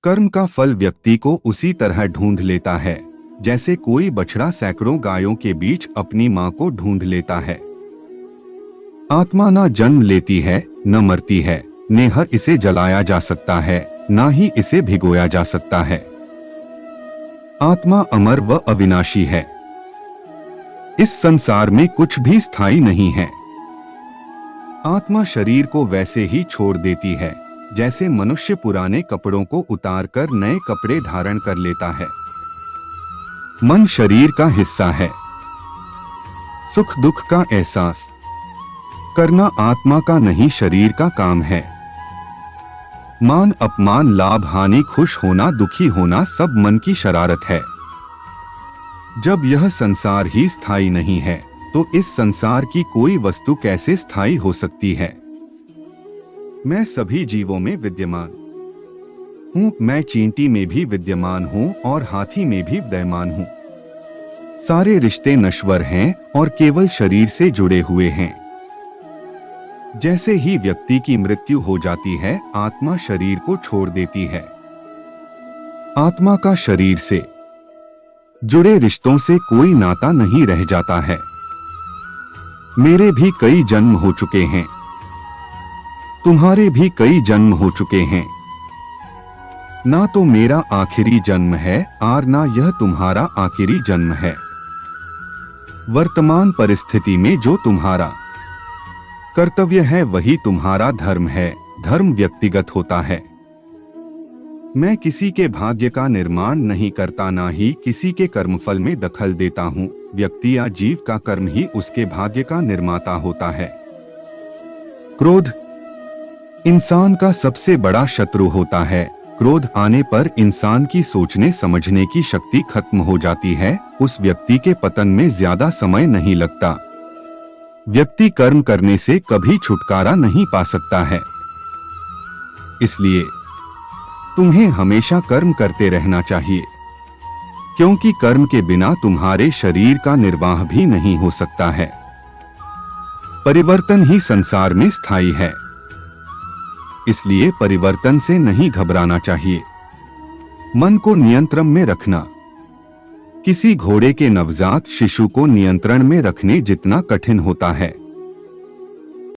कर्म का फल व्यक्ति को उसी तरह ढूंढ लेता है जैसे कोई बछड़ा सैकड़ों गायों के बीच अपनी मां को ढूंढ लेता है। आत्मा ना जन्म लेती है न मरती है, न इसे जलाया जा सकता है ना ही इसे भिगोया जा सकता है। आत्मा अमर व अविनाशी है। इस संसार में कुछ भी स्थायी नहीं है। आत्मा शरीर को वैसे ही छोड़ देती है जैसे मनुष्य पुराने कपड़ों को उतारकर नए कपड़े धारण कर लेता है। मन शरीर का हिस्सा है। सुख दुख का एहसास करना आत्मा का नहीं शरीर का काम है। मान अपमान लाभ हानि खुश होना दुखी होना सब मन की शरारत है। जब यह संसार ही स्थायी नहीं है तो इस संसार की कोई वस्तु कैसे स्थायी हो सकती है। मैं सभी जीवों में विद्यमान हूँ। मैं चींटी में भी विद्यमान हूँ और हाथी में भी विद्यमान हूँ। सारे रिश्ते नश्वर हैं और केवल शरीर से जुड़े हुए हैं। जैसे ही व्यक्ति की मृत्यु हो जाती है आत्मा शरीर को छोड़ देती है। आत्मा का शरीर से जुड़े रिश्तों से कोई नाता नहीं रह जाता है। मेरे भी कई जन्म हो चुके हैं, तुम्हारे भी कई जन्म हो चुके हैं। ना तो मेरा आखिरी जन्म है और ना यह तुम्हारा आखिरी जन्म है। वर्तमान परिस्थिति में जो तुम्हारा कर्तव्य है वही तुम्हारा धर्म है। धर्म व्यक्तिगत होता है। मैं किसी के भाग्य का निर्माण नहीं करता, ना ही किसी के कर्मफल में दखल देता हूँ। व्यक्ति या जीव का कर्म ही उसके भाग्य का निर्माता होता है। क्रोध इंसान का सबसे बड़ा शत्रु होता है। क्रोध आने पर इंसान की सोचने समझने की शक्ति खत्म हो जाती है। उस व्यक्ति के पतन में ज्यादा समय नहीं लगता। व्यक्ति कर्म करने से कभी छुटकारा नहीं पा सकता है। इसलिए तुम्हें हमेशा कर्म करते रहना चाहिए, क्योंकि कर्म के बिना तुम्हारे शरीर का निर्वाह भी नहीं हो सकता है। परिवर्तन ही संसार में स्थायी है, इसलिए परिवर्तन से नहीं घबराना चाहिए। मन को नियंत्रण में रखना किसी घोड़े के नवजात शिशु को नियंत्रण में रखने जितना कठिन होता है।